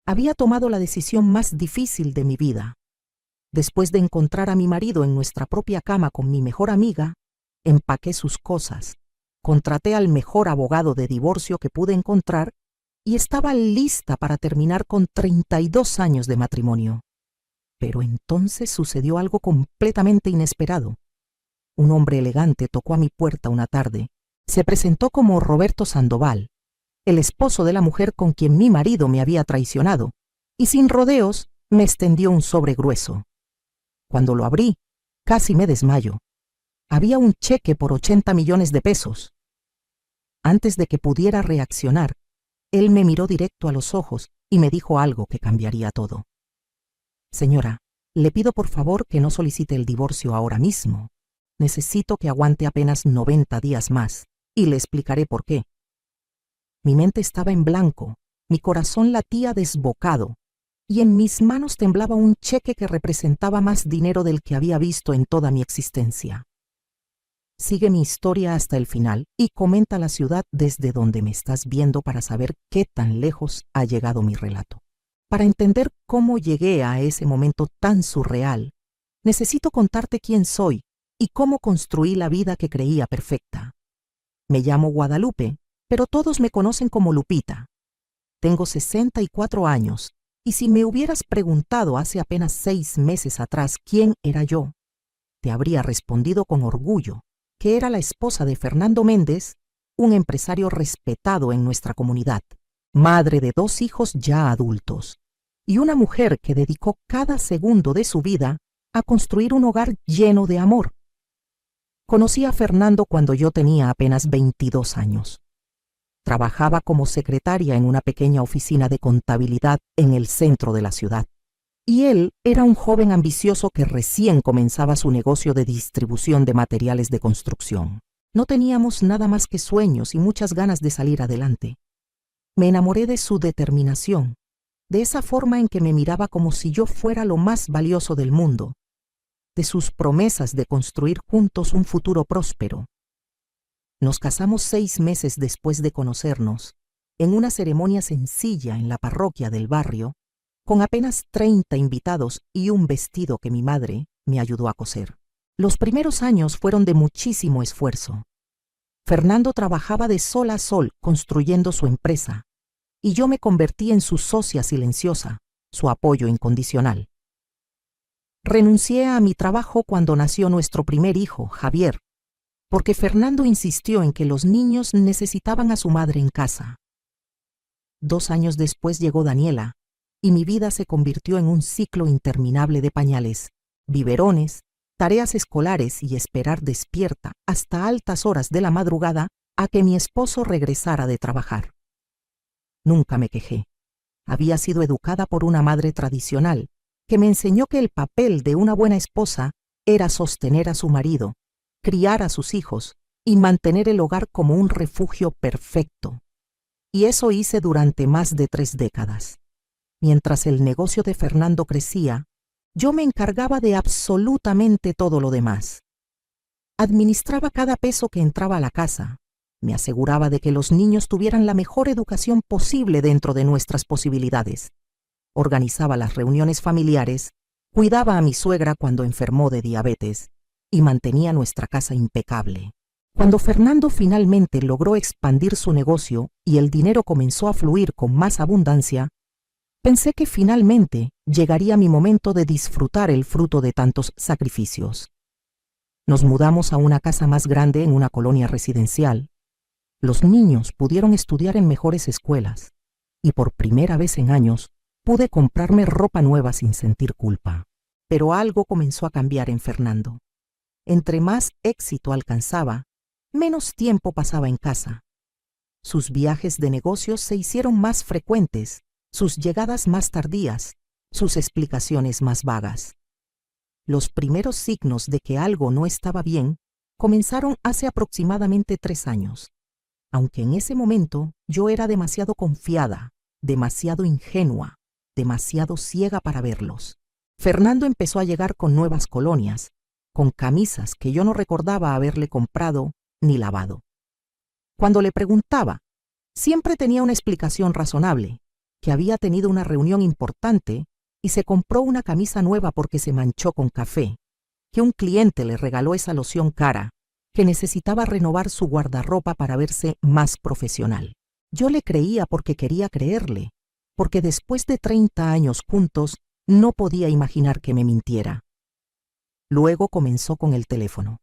Había tomado la decisión más difícil de mi vida. Después de encontrar a mi marido en nuestra propia cama con mi mejor amiga, empaqué sus cosas, contraté al mejor abogado de divorcio que pude encontrar y estaba lista para terminar con 32 años de matrimonio. Pero entonces sucedió algo completamente inesperado. Un hombre elegante tocó a mi puerta una tarde. Se presentó como Roberto Sandoval, el esposo de la mujer con quien mi marido me había traicionado, y sin rodeos me extendió un sobre grueso. Cuando lo abrí, casi me desmayo. Había un cheque por 80 millones de pesos. Antes de que pudiera reaccionar, él me miró directo a los ojos y me dijo algo que cambiaría todo. Señora, le pido por favor que no solicite el divorcio ahora mismo. Necesito que aguante apenas 90 días más, y le explicaré por qué. Mi mente estaba en blanco, mi corazón latía desbocado, y en mis manos temblaba un cheque que representaba más dinero del que había visto en toda mi existencia. Sigue mi historia hasta el final y comenta la ciudad desde donde me estás viendo para saber qué tan lejos ha llegado mi relato. Para entender cómo llegué a ese momento tan surreal, necesito contarte quién soy y cómo construí la vida que creía perfecta. Me llamo Guadalupe, pero todos me conocen como Lupita. Tengo 64 años, y si me hubieras preguntado hace apenas 6 meses atrás quién era yo, te habría respondido con orgullo que era la esposa de Fernando Méndez, un empresario respetado en nuestra comunidad, madre de 2 hijos ya adultos, y una mujer que dedicó cada segundo de su vida a construir un hogar lleno de amor. Conocí a Fernando cuando yo tenía apenas 22 años. Trabajaba como secretaria en una pequeña oficina de contabilidad en el centro de la ciudad. Y él era un joven ambicioso que recién comenzaba su negocio de distribución de materiales de construcción. No teníamos nada más que sueños y muchas ganas de salir adelante. Me enamoré de su determinación, de esa forma en que me miraba como si yo fuera lo más valioso del mundo, de sus promesas de construir juntos un futuro próspero. Nos casamos 6 meses después de conocernos, en una ceremonia sencilla en la parroquia del barrio, con apenas 30 invitados y un vestido que mi madre me ayudó a coser. Los primeros años fueron de muchísimo esfuerzo. Fernando trabajaba de sol a sol construyendo su empresa, y yo me convertí en su socia silenciosa, su apoyo incondicional. Renuncié a mi trabajo cuando nació nuestro primer hijo, Javier, porque Fernando insistió en que los niños necesitaban a su madre en casa. 2 años después llegó Daniela, y mi vida se convirtió en un ciclo interminable de pañales, biberones, tareas escolares y esperar despierta hasta altas horas de la madrugada a que mi esposo regresara de trabajar. Nunca me quejé. Había sido educada por una madre tradicional que me enseñó que el papel de una buena esposa era sostener a su marido, criar a sus hijos y mantener el hogar como un refugio perfecto. Y eso hice durante más de 3 décadas. Mientras el negocio de Fernando crecía, yo me encargaba de absolutamente todo lo demás. Administraba cada peso que entraba a la casa, me aseguraba de que los niños tuvieran la mejor educación posible dentro de nuestras posibilidades, organizaba las reuniones familiares, cuidaba a mi suegra cuando enfermó de diabetes y mantenía nuestra casa impecable. Cuando Fernando finalmente logró expandir su negocio y el dinero comenzó a fluir con más abundancia, pensé que finalmente llegaría mi momento de disfrutar el fruto de tantos sacrificios. Nos mudamos a una casa más grande en una colonia residencial. Los niños pudieron estudiar en mejores escuelas y por primera vez en años pude comprarme ropa nueva sin sentir culpa. Pero algo comenzó a cambiar en Fernando. Entre más éxito alcanzaba, menos tiempo pasaba en casa. Sus viajes de negocios se hicieron más frecuentes, sus llegadas más tardías, sus explicaciones más vagas. Los primeros signos de que algo no estaba bien comenzaron hace aproximadamente 3 años, aunque en ese momento yo era demasiado confiada, demasiado ingenua, demasiado ciega para verlos. Fernando empezó a llegar con nuevas colonias, con camisas que yo no recordaba haberle comprado ni lavado. Cuando le preguntaba, siempre tenía una explicación razonable. que había tenido una reunión importante y se compró una camisa nueva porque se manchó con café, que un cliente le regaló esa loción cara, que necesitaba renovar su guardarropa para verse más profesional. Yo le creía porque quería creerle, porque después de 30 años juntos no podía imaginar que me mintiera. Luego comenzó con el teléfono.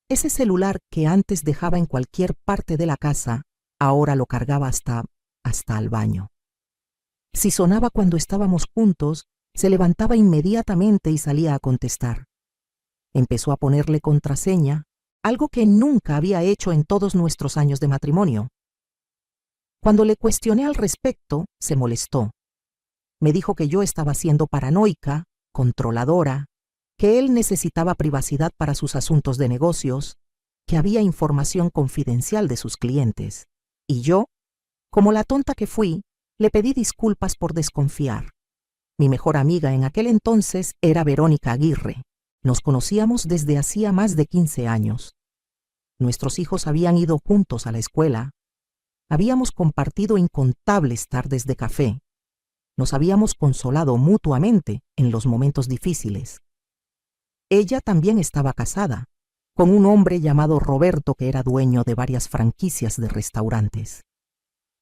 Ese celular que antes dejaba en cualquier parte de la casa, ahora lo cargaba hasta al baño. Si sonaba cuando estábamos juntos, se levantaba inmediatamente y salía a contestar. Empezó a ponerle contraseña, algo que nunca había hecho en todos nuestros años de matrimonio. Cuando le cuestioné al respecto, se molestó. Me dijo que yo estaba siendo paranoica, controladora, que él necesitaba privacidad para sus asuntos de negocios, que había información confidencial de sus clientes. Y yo, como la tonta que fui, le pedí disculpas por desconfiar. Mi mejor amiga en aquel entonces era Verónica Aguirre. Nos conocíamos desde hacía más de 15 años. Nuestros hijos habían ido juntos a la escuela. Habíamos compartido incontables tardes de café. Nos habíamos consolado mutuamente en los momentos difíciles. Ella también estaba casada, con un hombre llamado Roberto que era dueño de varias franquicias de restaurantes.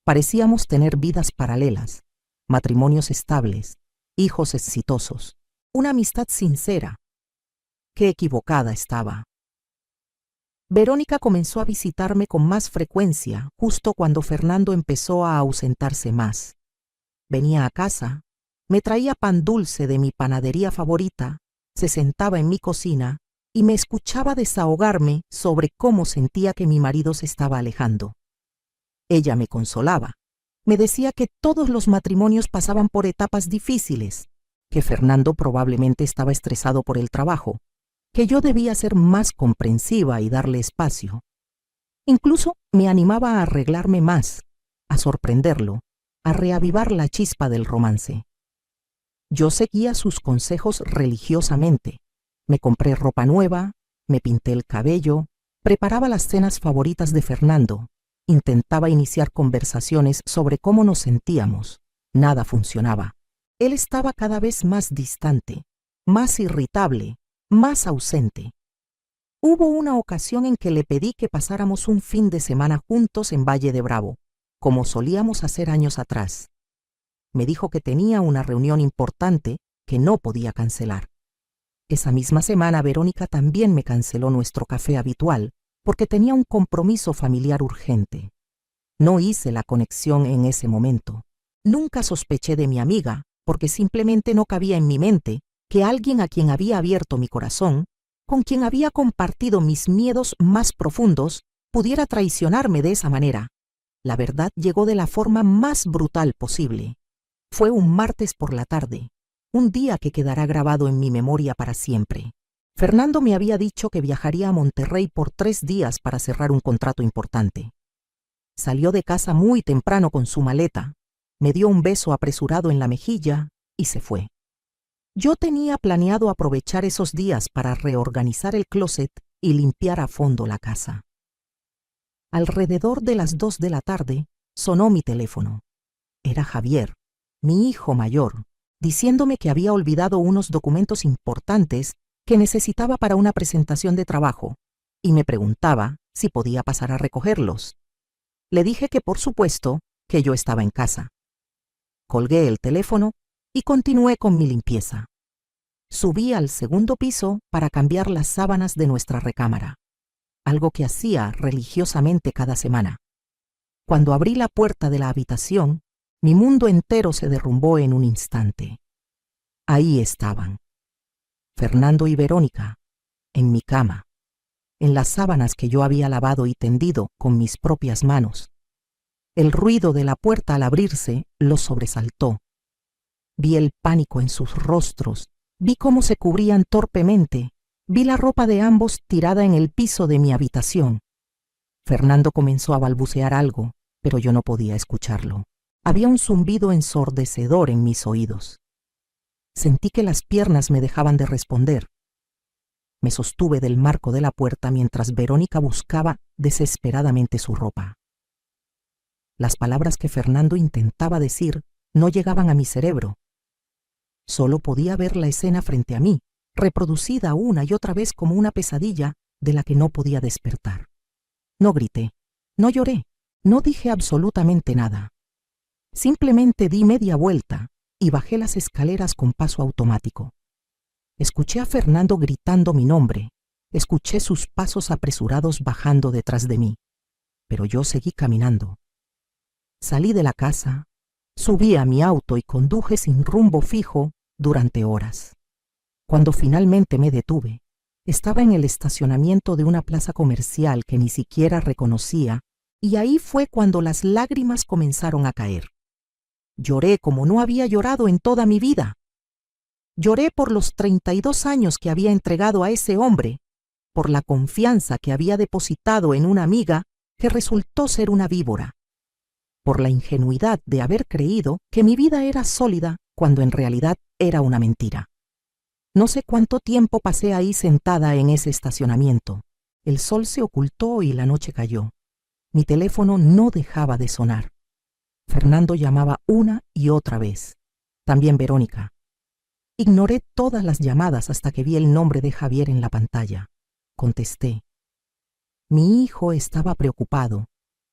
Parecíamos tener vidas paralelas, matrimonios estables, hijos exitosos, una amistad sincera. Qué equivocada estaba. Verónica comenzó a visitarme con más frecuencia justo cuando Fernando empezó a ausentarse más. Venía a casa, me traía pan dulce de mi panadería favorita, se sentaba en mi cocina y me escuchaba desahogarme sobre cómo sentía que mi marido se estaba alejando. Ella me consolaba. Me decía que todos los matrimonios pasaban por etapas difíciles, que Fernando probablemente estaba estresado por el trabajo, que yo debía ser más comprensiva y darle espacio. Incluso me animaba a arreglarme más, a sorprenderlo, a reavivar la chispa del romance. Yo seguía sus consejos religiosamente. Me compré ropa nueva, me pinté el cabello, preparaba las cenas favoritas de Fernando, intentaba iniciar conversaciones sobre cómo nos sentíamos. Nada funcionaba. Él estaba cada vez más distante, más irritable, más ausente. Hubo una ocasión en que le pedí que pasáramos un fin de semana juntos en Valle de Bravo, como solíamos hacer años atrás. Me dijo que tenía una reunión importante que no podía cancelar. Esa misma semana Verónica también me canceló nuestro café habitual porque tenía un compromiso familiar urgente. No hice la conexión en ese momento. Nunca sospeché de mi amiga porque simplemente no cabía en mi mente que alguien a quien había abierto mi corazón, con quien había compartido mis miedos más profundos, pudiera traicionarme de esa manera. La verdad llegó de la forma más brutal posible. Fue un martes por la tarde, un día que quedará grabado en mi memoria para siempre. Fernando me había dicho que viajaría a Monterrey por 3 días para cerrar un contrato importante. Salió de casa muy temprano con su maleta, me dio un beso apresurado en la mejilla y se fue. Yo tenía planeado aprovechar esos días para reorganizar el closet y limpiar a fondo la casa. Alrededor de las 2 de la tarde sonó mi teléfono. Era Javier, mi hijo mayor, diciéndome que había olvidado unos documentos importantes que necesitaba para una presentación de trabajo y me preguntaba si podía pasar a recogerlos. Le dije que por supuesto que yo estaba en casa. Colgué el teléfono y continué con mi limpieza. Subí al 2º piso para cambiar las sábanas de nuestra recámara, algo que hacía religiosamente cada semana. Cuando abrí la puerta de la habitación, mi mundo entero se derrumbó en un instante. Ahí estaban, Fernando y Verónica, en mi cama, en las sábanas que yo había lavado y tendido con mis propias manos. El ruido de la puerta al abrirse los sobresaltó. Vi el pánico en sus rostros, vi cómo se cubrían torpemente, vi la ropa de ambos tirada en el piso de mi habitación. Fernando comenzó a balbucear algo, pero yo no podía escucharlo. Había un zumbido ensordecedor en mis oídos. Sentí que las piernas me dejaban de responder. Me sostuve del marco de la puerta mientras Verónica buscaba desesperadamente su ropa. Las palabras que Fernando intentaba decir no llegaban a mi cerebro. Solo podía ver la escena frente a mí, reproducida una y otra vez como una pesadilla de la que no podía despertar. No grité, no lloré, no dije absolutamente nada. Simplemente di media vuelta y bajé las escaleras con paso automático. Escuché a Fernando gritando mi nombre, escuché sus pasos apresurados bajando detrás de mí, pero yo seguí caminando. Salí de la casa, subí a mi auto y conduje sin rumbo fijo durante horas. Cuando finalmente me detuve, estaba en el estacionamiento de una plaza comercial que ni siquiera reconocía, y ahí fue cuando las lágrimas comenzaron a caer. Lloré como no había llorado en toda mi vida. Lloré por los 32 años que había entregado a ese hombre, por la confianza que había depositado en una amiga que resultó ser una víbora, por la ingenuidad de haber creído que mi vida era sólida cuando en realidad era una mentira. No sé cuánto tiempo pasé ahí sentada en ese estacionamiento. El sol se ocultó y la noche cayó. Mi teléfono no dejaba de sonar. Fernando llamaba una y otra vez. También Verónica. Ignoré todas las llamadas hasta que vi el nombre de Javier en la pantalla. Contesté. Mi hijo estaba preocupado.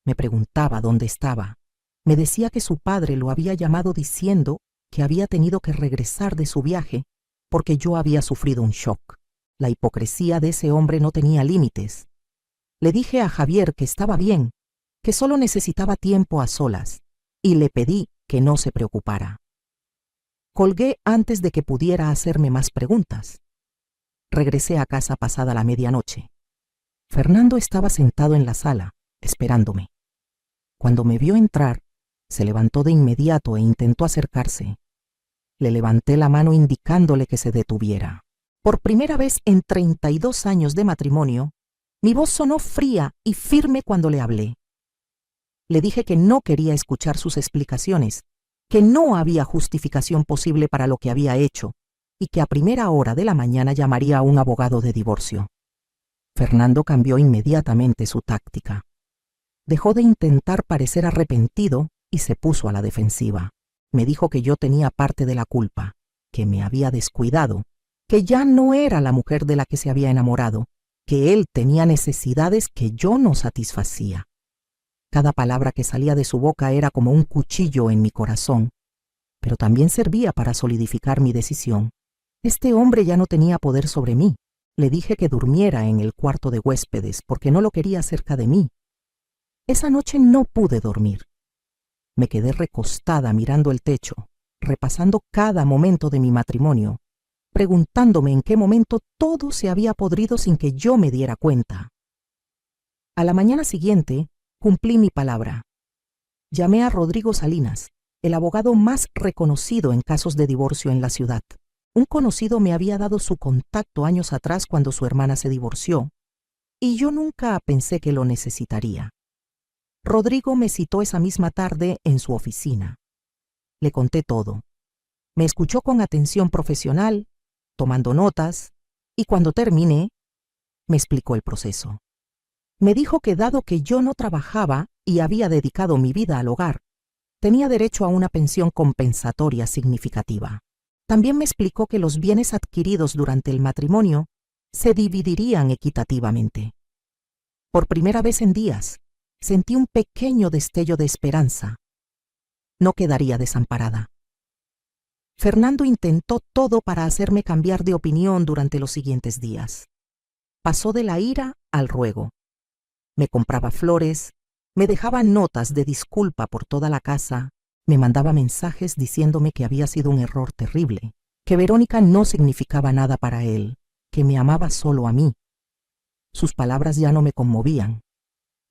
Me preguntaba dónde estaba. Me decía que su padre lo había llamado diciendo que había tenido que regresar de su viaje porque yo había sufrido un shock. La hipocresía de ese hombre no tenía límites. Le dije a Javier que estaba bien, que solo necesitaba tiempo a solas, y le pedí que no se preocupara. Colgué antes de que pudiera hacerme más preguntas. Regresé a casa pasada la medianoche. Fernando estaba sentado en la sala, esperándome. Cuando me vio entrar, se levantó de inmediato e intentó acercarse. Le levanté la mano indicándole que se detuviera. Por primera vez en 32 años de matrimonio, mi voz sonó fría y firme cuando le hablé. Le dije que no quería escuchar sus explicaciones, que no había justificación posible para lo que había hecho y que a primera hora de la mañana llamaría a un abogado de divorcio. Fernando cambió inmediatamente su táctica. Dejó de intentar parecer arrepentido y se puso a la defensiva. Me dijo que yo tenía parte de la culpa, que me había descuidado, que ya no era la mujer de la que se había enamorado, que él tenía necesidades que yo no satisfacía. Cada palabra que salía de su boca era como un cuchillo en mi corazón, pero también servía para solidificar mi decisión. Este hombre ya no tenía poder sobre mí. Le dije que durmiera en el cuarto de huéspedes porque no lo quería cerca de mí. Esa noche no pude dormir. Me quedé recostada mirando el techo, repasando cada momento de mi matrimonio, preguntándome en qué momento todo se había podrido sin que yo me diera cuenta. A la mañana siguiente, cumplí mi palabra. Llamé a Rodrigo Salinas, el abogado más reconocido en casos de divorcio en la ciudad. Un conocido me había dado su contacto años atrás cuando su hermana se divorció, y yo nunca pensé que lo necesitaría. Rodrigo me citó esa misma tarde en su oficina. Le conté todo. Me escuchó con atención profesional, tomando notas, y cuando terminé, me explicó el proceso. Me dijo que dado que yo no trabajaba y había dedicado mi vida al hogar, tenía derecho a una pensión compensatoria significativa. También me explicó que los bienes adquiridos durante el matrimonio se dividirían equitativamente. Por primera vez en días, sentí un pequeño destello de esperanza. No quedaría desamparada. Fernando intentó todo para hacerme cambiar de opinión durante los siguientes días. Pasó de la ira al ruego. Me compraba flores, me dejaba notas de disculpa por toda la casa, me mandaba mensajes diciéndome que había sido un error terrible, que Verónica no significaba nada para él, que me amaba solo a mí. Sus palabras ya no me conmovían.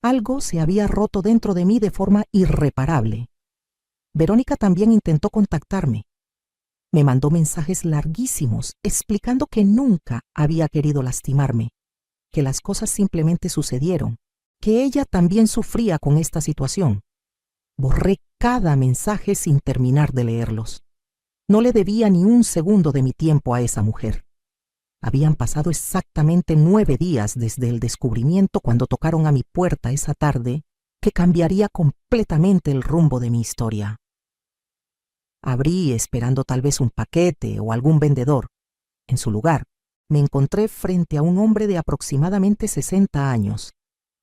Algo se había roto dentro de mí de forma irreparable. Verónica también intentó contactarme. Me mandó mensajes larguísimos explicando que nunca había querido lastimarme, que las cosas simplemente sucedieron, que ella también sufría con esta situación. Borré cada mensaje sin terminar de leerlos. No le debía ni un segundo de mi tiempo a esa mujer. Habían pasado exactamente 9 días desde el descubrimiento cuando tocaron a mi puerta esa tarde que cambiaría completamente el rumbo de mi historia. Abrí esperando tal vez un paquete o algún vendedor. En su lugar, me encontré frente a un hombre de aproximadamente 60 años,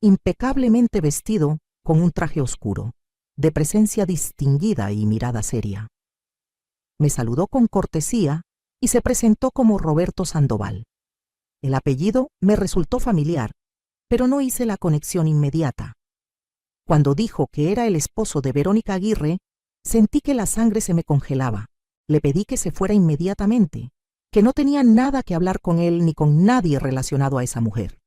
impecablemente vestido con un traje oscuro, de presencia distinguida y mirada seria. Me saludó con cortesía y se presentó como Roberto Sandoval. El apellido me resultó familiar, pero no hice la conexión inmediata. Cuando dijo que era el esposo de Verónica Aguirre, sentí que la sangre se me congelaba. Le pedí que se fuera inmediatamente, que no tenía nada que hablar con él ni con nadie relacionado a esa mujer.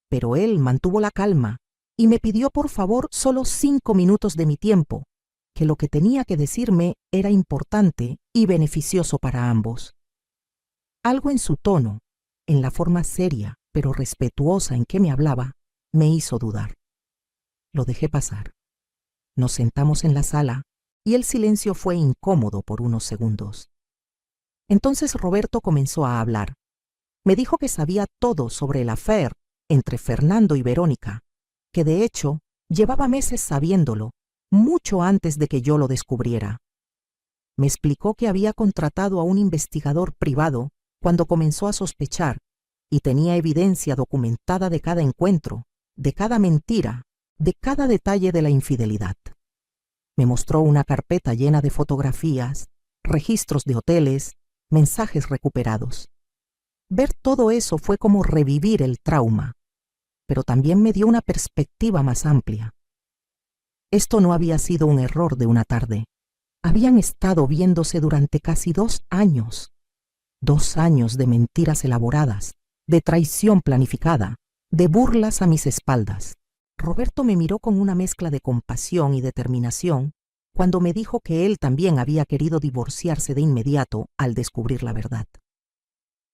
Pero él mantuvo la calma y me pidió por favor solo 5 minutos de mi tiempo, que lo que tenía que decirme era importante y beneficioso para ambos. Algo en su tono, en la forma seria pero respetuosa en que me hablaba, me hizo dudar. Lo dejé pasar. Nos sentamos en la sala y el silencio fue incómodo por unos segundos. Entonces Roberto comenzó a hablar. Me dijo que sabía todo sobre el affair entre Fernando y Verónica, que de hecho llevaba meses sabiéndolo, mucho antes de que yo lo descubriera. Me explicó que había contratado a un investigador privado cuando comenzó a sospechar y tenía evidencia documentada de cada encuentro, de cada mentira, de cada detalle de la infidelidad. Me mostró una carpeta llena de fotografías, registros de hoteles, mensajes recuperados. Ver todo eso fue como revivir el trauma, pero también me dio una perspectiva más amplia. Esto no había sido un error de una tarde. Habían estado viéndose durante casi 2 años. 2 años de mentiras elaboradas, de traición planificada, de burlas a mis espaldas. Roberto me miró con una mezcla de compasión y determinación cuando me dijo que él también había querido divorciarse de inmediato al descubrir la verdad.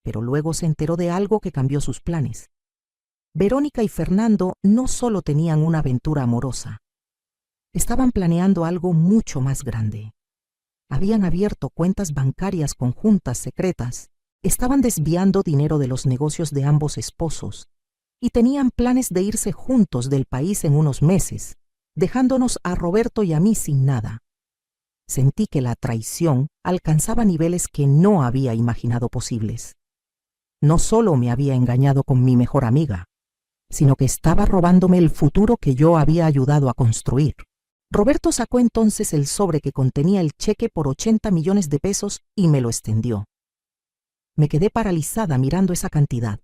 Pero luego se enteró de algo que cambió sus planes. Verónica y Fernando no solo tenían una aventura amorosa, estaban planeando algo mucho más grande. Habían abierto cuentas bancarias conjuntas secretas, estaban desviando dinero de los negocios de ambos esposos y tenían planes de irse juntos del país en unos meses, dejándonos a Roberto y a mí sin nada. Sentí que la traición alcanzaba niveles que no había imaginado posibles. No solo me había engañado con mi mejor amiga, sino que estaba robándome el futuro que yo había ayudado a construir. Roberto sacó entonces el sobre que contenía el cheque por 80 millones de pesos y me lo extendió. Me quedé paralizada mirando esa cantidad.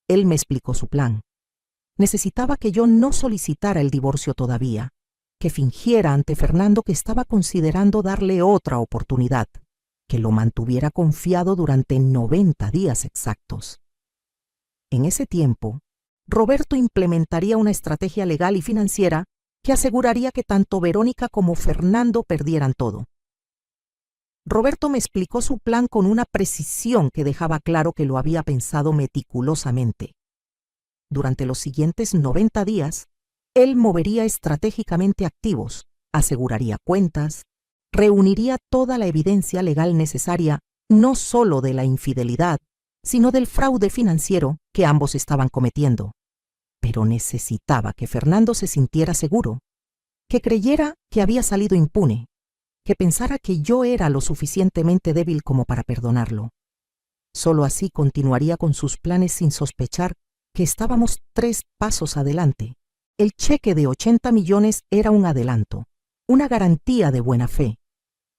Él me explicó su plan. Necesitaba que yo no solicitara el divorcio todavía, que fingiera ante Fernando que estaba considerando darle otra oportunidad, que lo mantuviera confiado durante 90 días exactos. En ese tiempo, Roberto implementaría una estrategia legal y financiera que aseguraría que tanto Verónica como Fernando perdieran todo. Roberto me explicó su plan con una precisión que dejaba claro que lo había pensado meticulosamente. Durante los siguientes 90 días, él movería estratégicamente activos, aseguraría cuentas, reuniría toda la evidencia legal necesaria, no solo de la infidelidad, sino del fraude financiero que ambos estaban cometiendo. Pero necesitaba que Fernando se sintiera seguro, que creyera que había salido impune, que pensara que yo era lo suficientemente débil como para perdonarlo. Solo así continuaría con sus planes sin sospechar que estábamos 3 pasos adelante. El cheque de 80 millones era un adelanto, una garantía de buena fe,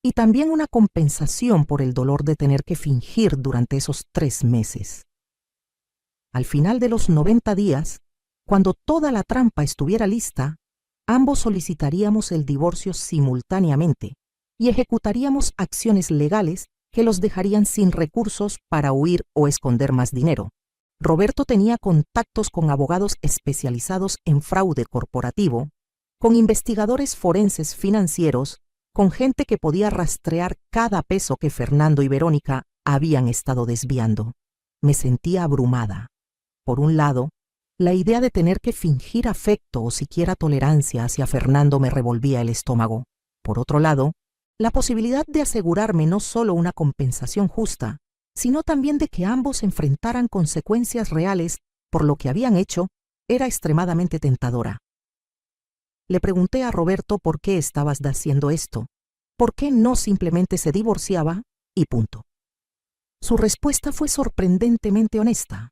y también una compensación por el dolor de tener que fingir durante esos 3 meses. Al final de los 90 días, cuando toda la trampa estuviera lista, ambos solicitaríamos el divorcio simultáneamente y ejecutaríamos acciones legales que los dejarían sin recursos para huir o esconder más dinero. Roberto tenía contactos con abogados especializados en fraude corporativo, con investigadores forenses financieros, con gente que podía rastrear cada peso que Fernando y Verónica habían estado desviando. Me sentía abrumada. Por un lado, la idea de tener que fingir afecto o siquiera tolerancia hacia Fernando me revolvía el estómago. Por otro lado, la posibilidad de asegurarme no solo una compensación justa, sino también de que ambos enfrentaran consecuencias reales por lo que habían hecho, era extremadamente tentadora. Le pregunté a Roberto por qué estabas haciendo esto, ¿por qué no simplemente se divorciaba y punto? Su respuesta fue sorprendentemente honesta.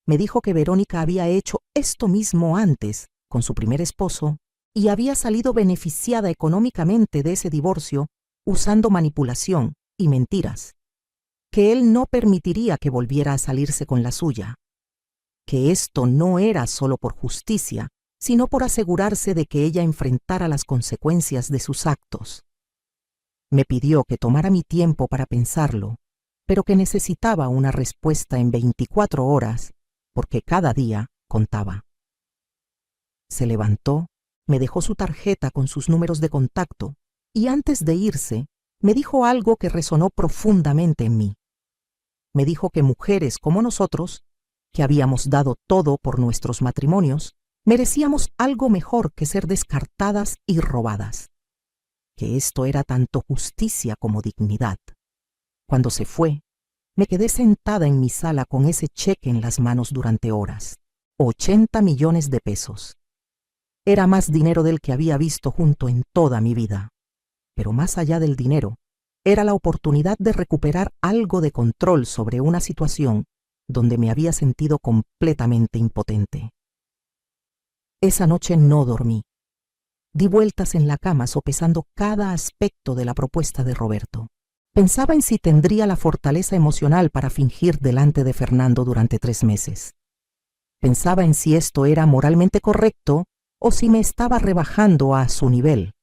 Me dijo que Verónica había hecho esto mismo antes con su primer esposo y había salido beneficiada económicamente de ese divorcio usando manipulación y mentiras, que él no permitiría que volviera a salirse con la suya, que esto no era solo por justicia, sino por asegurarse de que ella enfrentara las consecuencias de sus actos. Me pidió que tomara mi tiempo para pensarlo, pero que necesitaba una respuesta en 24 horas, porque cada día contaba. Se levantó, me dejó su tarjeta con sus números de contacto y antes de irse, me dijo algo que resonó profundamente en mí. Me dijo que mujeres como nosotros, que habíamos dado todo por nuestros matrimonios, merecíamos algo mejor que ser descartadas y robadas. Que esto era tanto justicia como dignidad. Cuando se fue, me quedé sentada en mi sala con ese cheque en las manos durante horas. 80 millones de pesos. Era más dinero del que había visto junto en toda mi vida. Pero más allá del dinero, era la oportunidad de recuperar algo de control sobre una situación donde me había sentido completamente impotente. Esa noche no dormí. Di vueltas en la cama sopesando cada aspecto de la propuesta de Roberto. Pensaba en si tendría la fortaleza emocional para fingir delante de Fernando durante 3 meses. Pensaba en si esto era moralmente correcto o si me estaba rebajando a su nivel.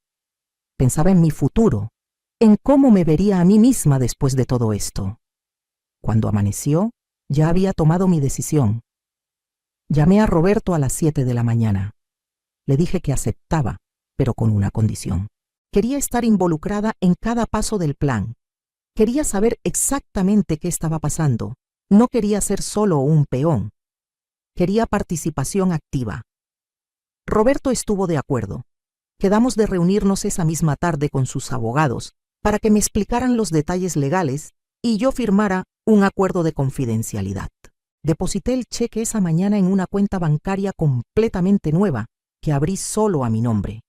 Pensaba en mi futuro, en cómo me vería a mí misma después de todo esto. Cuando amaneció, ya había tomado mi decisión. Llamé a Roberto a las 7 de la mañana. Le dije que aceptaba, pero con una condición. Quería estar involucrada en cada paso del plan. Quería saber exactamente qué estaba pasando. No quería ser solo un peón. Quería participación activa. Roberto estuvo de acuerdo. Quedamos de reunirnos esa misma tarde con sus abogados para que me explicaran los detalles legales y yo firmara un acuerdo de confidencialidad. Deposité el cheque esa mañana en una cuenta bancaria completamente nueva que abrí solo a mi nombre,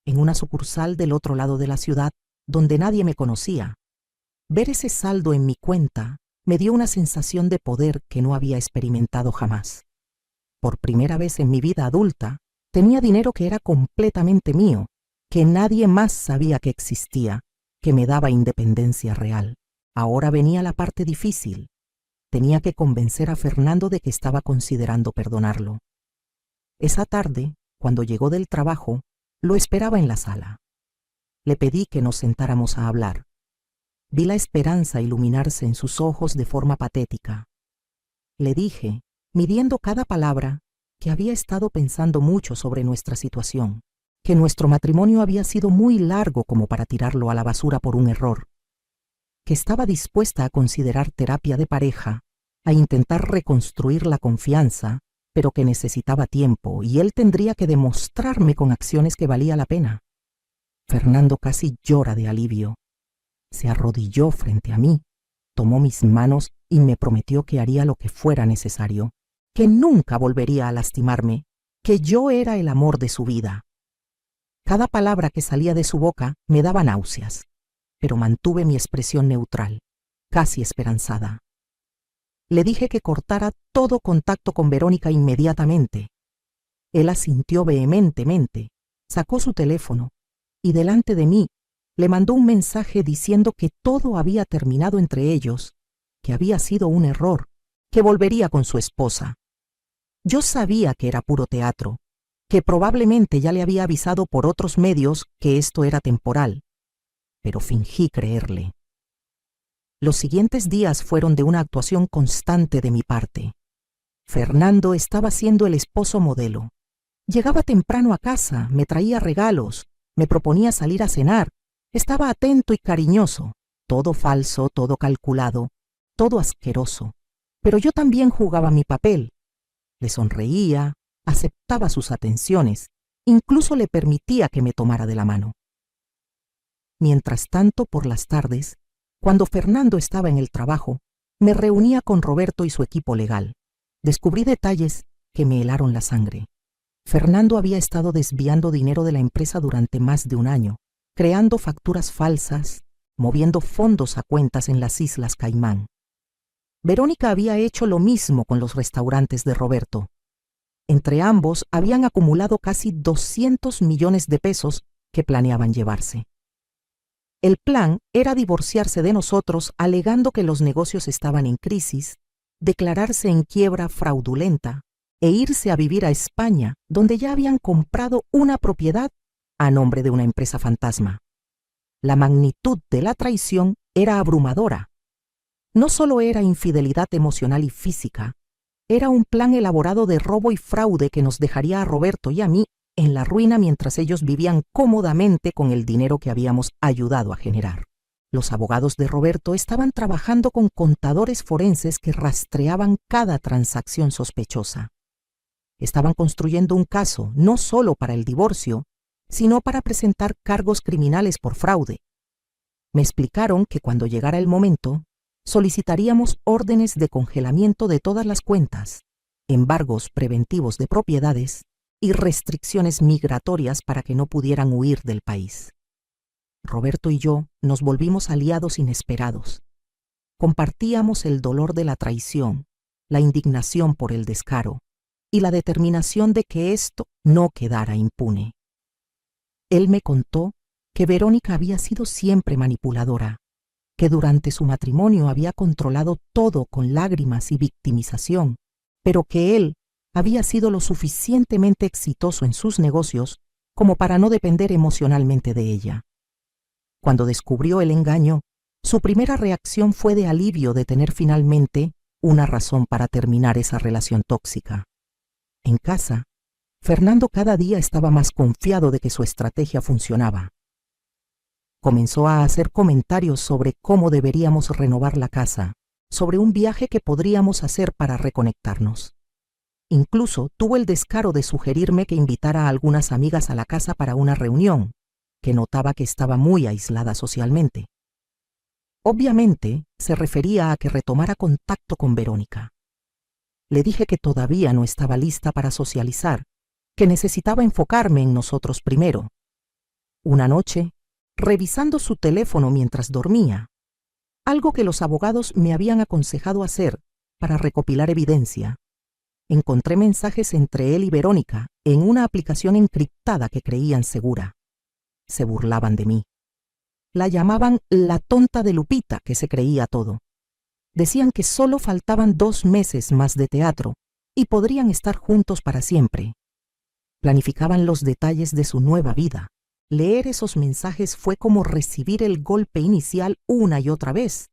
en una sucursal del otro lado de la ciudad donde nadie me conocía. Ver ese saldo en mi cuenta me dio una sensación de poder que no había experimentado jamás. Por primera vez en mi vida adulta, tenía dinero que era completamente mío, que nadie más sabía que existía, que me daba independencia real. Ahora venía la parte difícil. Tenía que convencer a Fernando de que estaba considerando perdonarlo. Esa tarde, cuando llegó del trabajo, lo esperaba en la sala. Le pedí que nos sentáramos a hablar. Vi la esperanza iluminarse en sus ojos de forma patética. Le dije, midiendo cada palabra, que había estado pensando mucho sobre nuestra situación, que nuestro matrimonio había sido muy largo como para tirarlo a la basura por un error, que estaba dispuesta a considerar terapia de pareja, a intentar reconstruir la confianza, pero que necesitaba tiempo y él tendría que demostrarme con acciones que valía la pena. Fernando casi llora de alivio. Se arrodilló frente a mí, tomó mis manos y me prometió que haría lo que fuera necesario, que nunca volvería a lastimarme, que yo era el amor de su vida. Cada palabra que salía de su boca me daba náuseas, pero mantuve mi expresión neutral, casi esperanzada. Le dije que cortara todo contacto con Verónica inmediatamente. Él asintió vehementemente, sacó su teléfono y delante de mí le mandó un mensaje diciendo que todo había terminado entre ellos, que había sido un error, que volvería con su esposa. Yo sabía que era puro teatro, que probablemente ya le había avisado por otros medios que esto era temporal, pero fingí creerle. Los siguientes días fueron de una actuación constante de mi parte. Fernando estaba siendo el esposo modelo. Llegaba temprano a casa, me traía regalos, me proponía salir a cenar, estaba atento y cariñoso, todo falso, todo calculado, todo asqueroso. Pero yo también jugaba mi papel. Le sonreía, aceptaba sus atenciones, incluso le permitía que me tomara de la mano. Mientras tanto, por las tardes, cuando Fernando estaba en el trabajo, me reunía con Roberto y su equipo legal. Descubrí detalles que me helaron la sangre. Fernando había estado desviando dinero de la empresa durante más de un año. creando facturas falsas, moviendo fondos a cuentas en las Islas Caimán. Verónica había hecho lo mismo con los restaurantes de Roberto. Entre ambos habían acumulado casi 200 millones de pesos que planeaban llevarse. El plan era divorciarse de nosotros alegando que los negocios estaban en crisis, declararse en quiebra fraudulenta e irse a vivir a España, donde ya habían comprado una propiedad a nombre de una empresa fantasma. La magnitud de la traición era abrumadora. No solo era infidelidad emocional y física, era un plan elaborado de robo y fraude que nos dejaría a Roberto y a mí en la ruina mientras ellos vivían cómodamente con el dinero que habíamos ayudado a generar. Los abogados de Roberto estaban trabajando con contadores forenses que rastreaban cada transacción sospechosa. Estaban construyendo un caso no solo para el divorcio, sino para presentar cargos criminales por fraude. Me explicaron que cuando llegara el momento, solicitaríamos órdenes de congelamiento de todas las cuentas, embargos preventivos de propiedades y restricciones migratorias para que no pudieran huir del país. Roberto y yo nos volvimos aliados inesperados. Compartíamos el dolor de la traición, la indignación por el descaro y la determinación de que esto no quedara impune. Él me contó que Verónica había sido siempre manipuladora, que durante su matrimonio había controlado todo con lágrimas y victimización, pero que él había sido lo suficientemente exitoso en sus negocios como para no depender emocionalmente de ella. Cuando descubrió el engaño, su primera reacción fue de alivio de tener finalmente una razón para terminar esa relación tóxica. En casa, Fernando cada día estaba más confiado de que su estrategia funcionaba. Comenzó a hacer comentarios sobre cómo deberíamos renovar la casa, sobre un viaje que podríamos hacer para reconectarnos. Incluso tuvo el descaro de sugerirme que invitara a algunas amigas a la casa para una reunión, que notaba que estaba muy aislada socialmente. Obviamente, se refería a que retomara contacto con Verónica. Le dije que todavía no estaba lista para socializar, que necesitaba enfocarme en nosotros primero. Una noche, revisando su teléfono mientras dormía, algo que los abogados me habían aconsejado hacer para recopilar evidencia, encontré mensajes entre él y Verónica en una aplicación encriptada que creían segura. Se burlaban de mí. La llamaban la tonta de Lupita, que se creía todo. Decían que solo faltaban 2 meses más de teatro y podrían estar juntos para siempre. Planificaban los detalles de su nueva vida. Leer esos mensajes fue como recibir el golpe inicial una y otra vez,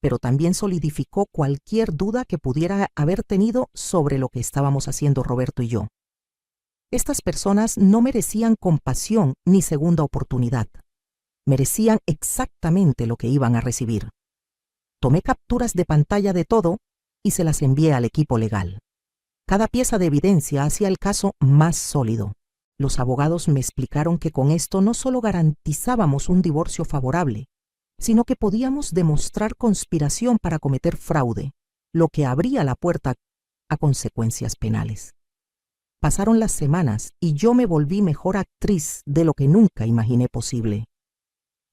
pero también solidificó cualquier duda que pudiera haber tenido sobre lo que estábamos haciendo Roberto y yo. Estas personas no merecían compasión ni segunda oportunidad. Merecían exactamente lo que iban a recibir. Tomé capturas de pantalla de todo y se las envié al equipo legal. Cada pieza de evidencia hacía el caso más sólido. Los abogados me explicaron que con esto no solo garantizábamos un divorcio favorable, sino que podíamos demostrar conspiración para cometer fraude, lo que abría la puerta a consecuencias penales. Pasaron las semanas y yo me volví mejor actriz de lo que nunca imaginé posible.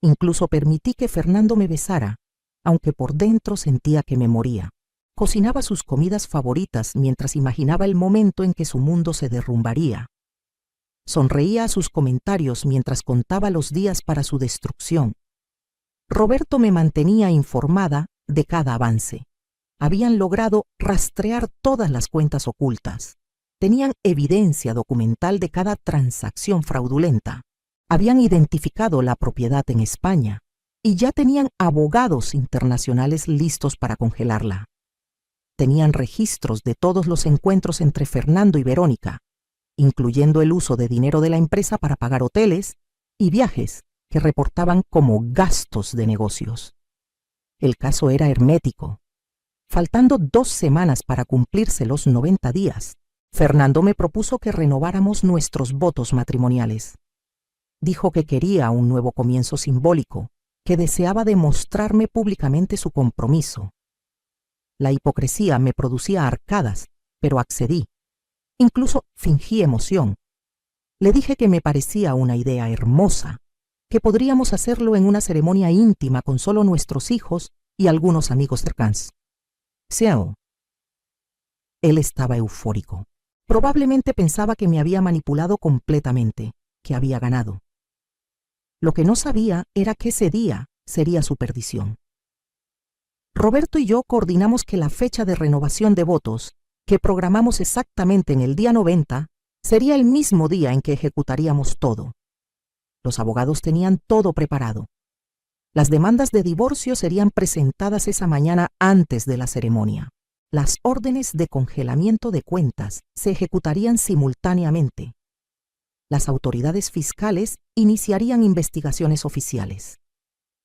Incluso permití que Fernando me besara, aunque por dentro sentía que me moría. Cocinaba sus comidas favoritas mientras imaginaba el momento en que su mundo se derrumbaría. Sonreía a sus comentarios mientras contaba los días para su destrucción. Roberto me mantenía informada de cada avance. Habían logrado rastrear todas las cuentas ocultas. Tenían evidencia documental de cada transacción fraudulenta. Habían identificado la propiedad en España y ya tenían abogados internacionales listos para congelarla. Tenían registros de todos los encuentros entre Fernando y Verónica, incluyendo el uso de dinero de la empresa para pagar hoteles y viajes que reportaban como gastos de negocios. El caso era hermético. Faltando 2 semanas para cumplirse los 90 días, Fernando me propuso que renováramos nuestros votos matrimoniales. Dijo que quería un nuevo comienzo simbólico, que deseaba demostrarme públicamente su compromiso. La hipocresía me producía arcadas, pero accedí. Incluso fingí emoción. Le dije que me parecía una idea hermosa, que podríamos hacerlo en una ceremonia íntima con solo nuestros hijos y algunos amigos cercanos. Seo. Él estaba eufórico. Probablemente pensaba que me había manipulado completamente, que había ganado. Lo que no sabía era que ese día sería su perdición. Roberto y yo coordinamos que la fecha de renovación de votos, que programamos exactamente en el día 90, sería el mismo día en que ejecutaríamos todo. Los abogados tenían todo preparado. Las demandas de divorcio serían presentadas esa mañana antes de la ceremonia. Las órdenes de congelamiento de cuentas se ejecutarían simultáneamente. Las autoridades fiscales iniciarían investigaciones oficiales.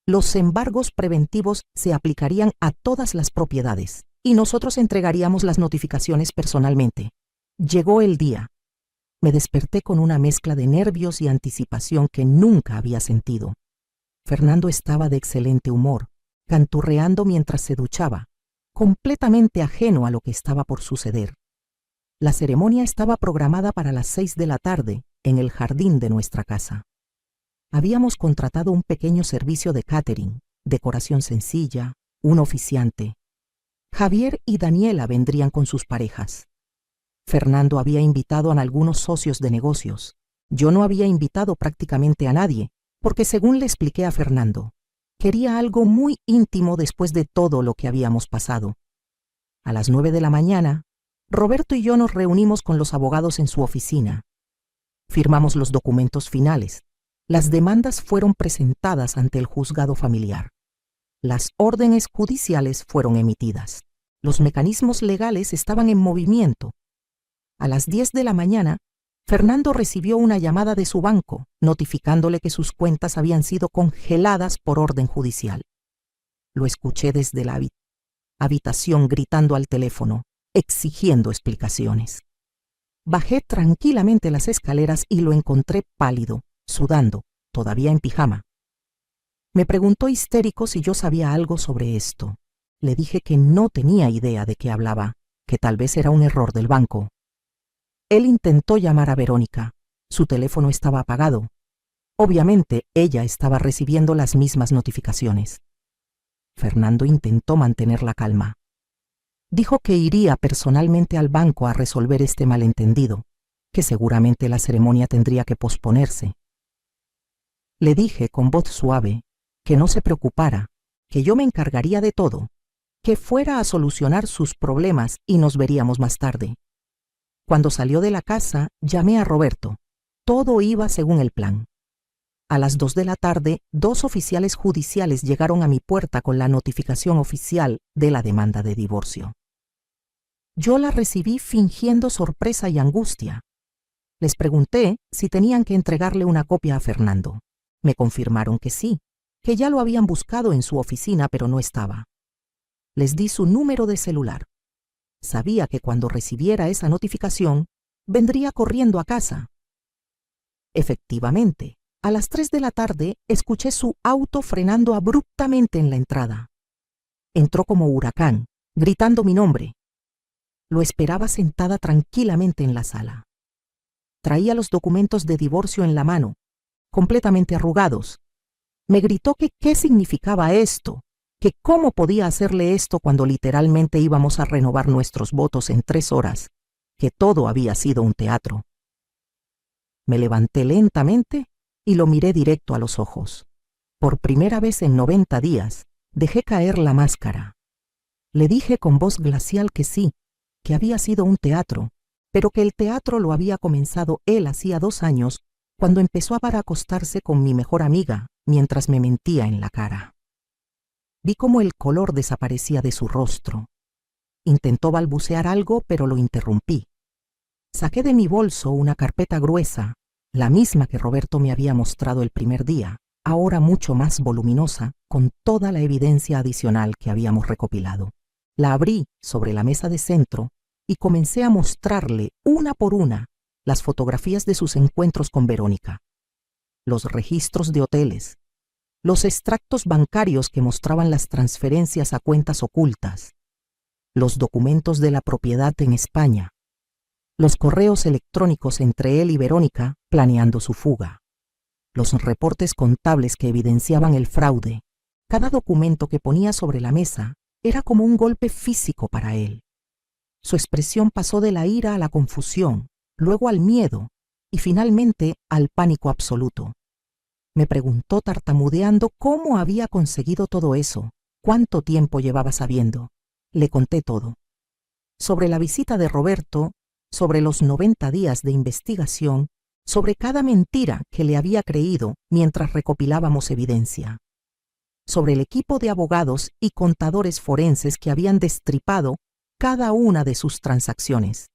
Los embargos preventivos se aplicarían a todas las propiedades y nosotros entregaríamos las notificaciones personalmente. Llegó el día. Me desperté con una mezcla de nervios y anticipación que nunca había sentido. Fernando estaba de excelente humor, canturreando mientras se duchaba, completamente ajeno a lo que estaba por suceder. La ceremonia estaba programada para las 6 de la tarde en el jardín de nuestra casa. Habíamos contratado un pequeño servicio de catering, decoración sencilla, un oficiante. Javier y Daniela vendrían con sus parejas. Fernando había invitado a algunos socios de negocios. Yo no había invitado prácticamente a nadie, porque según le expliqué a Fernando, quería algo muy íntimo después de todo lo que habíamos pasado. A las 9 de la mañana, Roberto y yo nos reunimos con los abogados en su oficina. Firmamos los documentos finales. Las demandas fueron presentadas ante el juzgado familiar. Las órdenes judiciales fueron emitidas. Los mecanismos legales estaban en movimiento. A las 10 de la mañana, Fernando recibió una llamada de su banco, notificándole que sus cuentas habían sido congeladas por orden judicial. Lo escuché desde la habitación gritando al teléfono, exigiendo explicaciones. Bajé tranquilamente las escaleras y lo encontré pálido, sudando, todavía en pijama. Me preguntó histérico si yo sabía algo sobre esto. Le dije que no tenía idea de qué hablaba, que tal vez era un error del banco. Él intentó llamar a Verónica. Su teléfono estaba apagado. Obviamente, ella estaba recibiendo las mismas notificaciones. Fernando intentó mantener la calma. Dijo que iría personalmente al banco a resolver este malentendido, que seguramente la ceremonia tendría que posponerse. Le dije con voz suave que no se preocupara, que yo me encargaría de todo, que fuera a solucionar sus problemas y nos veríamos más tarde. Cuando salió de la casa, llamé a Roberto. Todo iba según el plan. A las 2 de la tarde, 2 oficiales judiciales llegaron a mi puerta con la notificación oficial de la demanda de divorcio. Yo la recibí fingiendo sorpresa y angustia. Les pregunté si tenían que entregarle una copia a Fernando. Me confirmaron que sí, que ya lo habían buscado en su oficina, pero no estaba. Les di su número de celular. Sabía que cuando recibiera esa notificación, vendría corriendo a casa. Efectivamente, a las 3 de la tarde escuché su auto frenando abruptamente en la entrada. Entró como huracán, gritando mi nombre. Lo esperaba sentada tranquilamente en la sala. Traía los documentos de divorcio en la mano, completamente arrugados. Me gritó que qué significaba esto, que cómo podía hacerle esto cuando literalmente íbamos a renovar nuestros votos en 3 horas, que todo había sido un teatro. Me levanté lentamente y lo miré directo a los ojos. Por primera vez en 90 días, dejé caer la máscara. Le dije con voz glacial que sí, que había sido un teatro, pero que el teatro lo había comenzado él hacía 2 años, cuando empezó a acostarse con mi mejor amiga, mientras me mentía en la cara. Vi cómo el color desaparecía de su rostro. Intentó balbucear algo, pero lo interrumpí. Saqué de mi bolso una carpeta gruesa, la misma que Roberto me había mostrado el primer día, ahora mucho más voluminosa, con toda la evidencia adicional que habíamos recopilado. La abrí sobre la mesa de centro y comencé a mostrarle, una por una, las fotografías de sus encuentros con Verónica, los registros de hoteles, los extractos bancarios que mostraban las transferencias a cuentas ocultas, los documentos de la propiedad en España, los correos electrónicos entre él y Verónica planeando su fuga, los reportes contables que evidenciaban el fraude, cada documento que ponía sobre la mesa era como un golpe físico para él. Su expresión pasó de la ira a la confusión, luego al miedo y finalmente al pánico absoluto. Me preguntó tartamudeando cómo había conseguido todo eso, cuánto tiempo llevaba sabiendo. Le conté todo. Sobre la visita de Roberto, sobre los 90 días de investigación, sobre cada mentira que le había creído mientras recopilábamos evidencia, sobre el equipo de abogados y contadores forenses que habían destripado cada una de sus transacciones,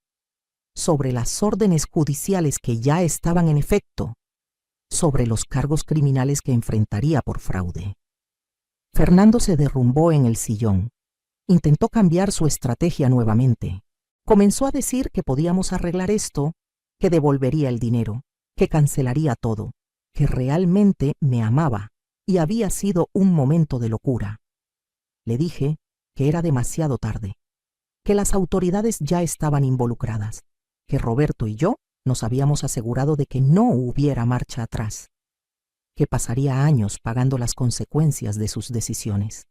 sobre las órdenes judiciales que ya estaban en efecto, sobre los cargos criminales que enfrentaría por fraude. Fernando se derrumbó en el sillón. Intentó cambiar su estrategia nuevamente. Comenzó a decir que podíamos arreglar esto, que devolvería el dinero, que cancelaría todo, que realmente me amaba y había sido un momento de locura. Le dije que era demasiado tarde, que las autoridades ya estaban involucradas, que Roberto y yo nos habíamos asegurado de que no hubiera marcha atrás, que pasaría años pagando las consecuencias de sus decisiones.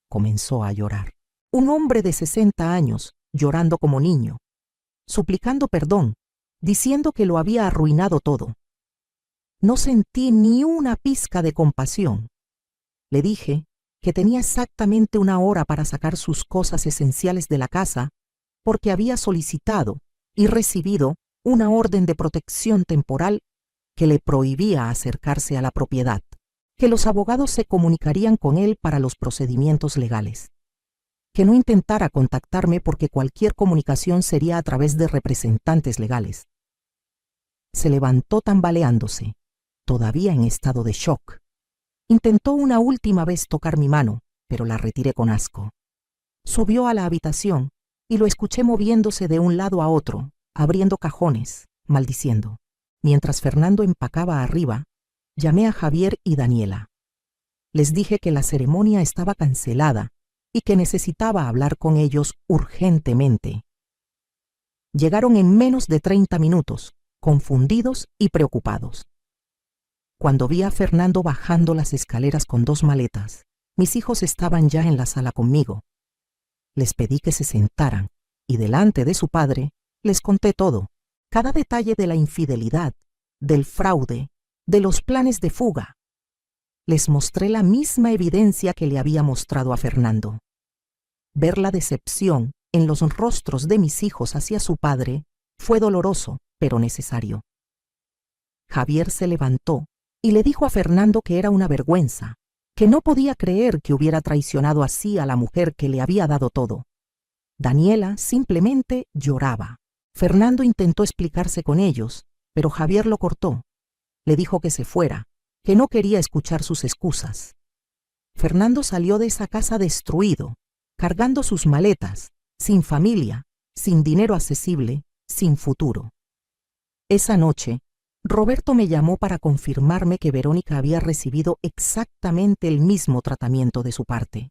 Comenzó a llorar. Un hombre de 60 años, llorando como niño, suplicando perdón, diciendo que lo había arruinado todo. No sentí ni una pizca de compasión. Le dije que tenía exactamente 1 hora para sacar sus cosas esenciales de la casa porque había solicitado y recibido una orden de protección temporal que le prohibía acercarse a la propiedad, que los abogados se comunicarían con él para los procedimientos legales, que no intentara contactarme porque cualquier comunicación sería a través de representantes legales. Se levantó tambaleándose, todavía en estado de shock. Intentó una última vez tocar mi mano, pero la retiré con asco. Subió a la habitación y lo escuché moviéndose de un lado a otro, abriendo cajones, maldiciendo. Mientras Fernando empacaba arriba, llamé a Javier y Daniela. Les dije que la ceremonia estaba cancelada y que necesitaba hablar con ellos urgentemente. Llegaron en menos de 30 minutos, confundidos y preocupados. Cuando vi a Fernando bajando las escaleras con 2 maletas, mis hijos estaban ya en la sala conmigo. Les pedí que se sentaran y delante de su padre les conté todo, cada detalle de la infidelidad, del fraude, de los planes de fuga. Les mostré la misma evidencia que le había mostrado a Fernando. Ver la decepción en los rostros de mis hijos hacia su padre fue doloroso, pero necesario. Javier se levantó y le dijo a Fernando que era una vergüenza, que no podía creer que hubiera traicionado así a la mujer que le había dado todo. Daniela simplemente lloraba. Fernando intentó explicarse con ellos, pero Javier lo cortó. Le dijo que se fuera, que no quería escuchar sus excusas. Fernando salió de esa casa destruido, cargando sus maletas, sin familia, sin dinero accesible, sin futuro. Esa noche, Roberto me llamó para confirmarme que Verónica había recibido exactamente el mismo tratamiento de su parte,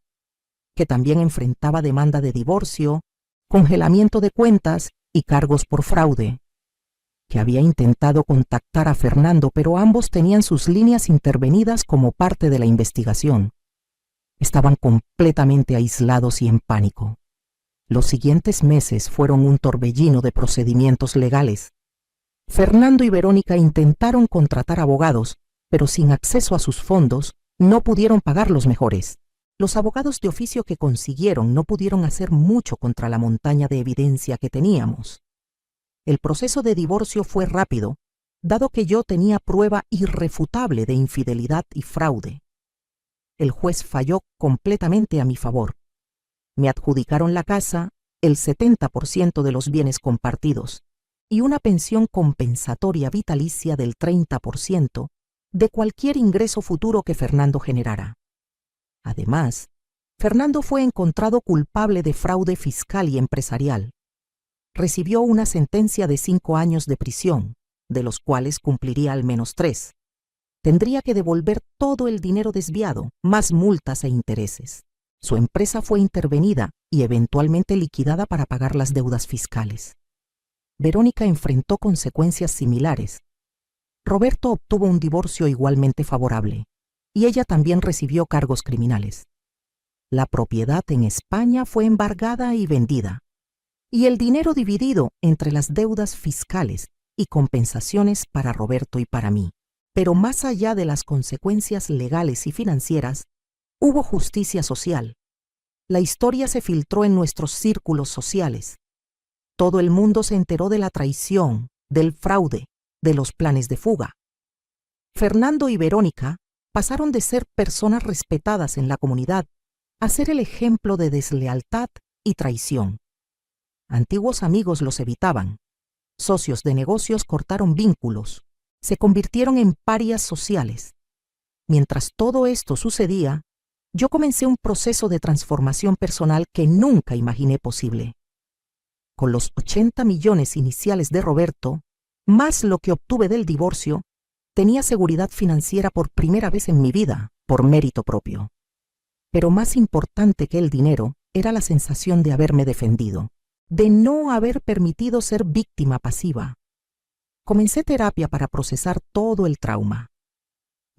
que también enfrentaba demanda de divorcio, congelamiento de cuentas y cargos por fraude, que había intentado contactar a Fernando, pero ambos tenían sus líneas intervenidas como parte de la investigación. Estaban completamente aislados y en pánico. Los siguientes meses fueron un torbellino de procedimientos legales. Fernando y Verónica intentaron contratar abogados, pero sin acceso a sus fondos, no pudieron pagar los mejores. Los abogados de oficio que consiguieron no pudieron hacer mucho contra la montaña de evidencia que teníamos. El proceso de divorcio fue rápido, dado que yo tenía prueba irrefutable de infidelidad y fraude. El juez falló completamente a mi favor. Me adjudicaron la casa, el 70% de los bienes compartidos y una pensión compensatoria vitalicia del 30% de cualquier ingreso futuro que Fernando generara. Además, Fernando fue encontrado culpable de fraude fiscal y empresarial. Recibió una sentencia de 5 años de prisión, de los cuales cumpliría al menos 3. Tendría que devolver todo el dinero desviado, más multas e intereses. Su empresa fue intervenida y eventualmente liquidada para pagar las deudas fiscales. Verónica enfrentó consecuencias similares. Roberto obtuvo un divorcio igualmente favorable, y ella también recibió cargos criminales. La propiedad en España fue embargada y vendida, y el dinero dividido entre las deudas fiscales y compensaciones para Roberto y para mí. Pero más allá de las consecuencias legales y financieras, hubo justicia social. La historia se filtró en nuestros círculos sociales. Todo el mundo se enteró de la traición, del fraude, de los planes de fuga. Fernando y Verónica pasaron de ser personas respetadas en la comunidad a ser el ejemplo de deslealtad y traición. Antiguos amigos los evitaban. Socios de negocios cortaron vínculos. Se convirtieron en parias sociales. Mientras todo esto sucedía, yo comencé un proceso de transformación personal que nunca imaginé posible. Con los 80 millones iniciales de Roberto, más lo que obtuve del divorcio, tenía seguridad financiera por primera vez en mi vida, por mérito propio. Pero más importante que el dinero era la sensación de haberme defendido, de no haber permitido ser víctima pasiva. Comencé terapia para procesar todo el trauma.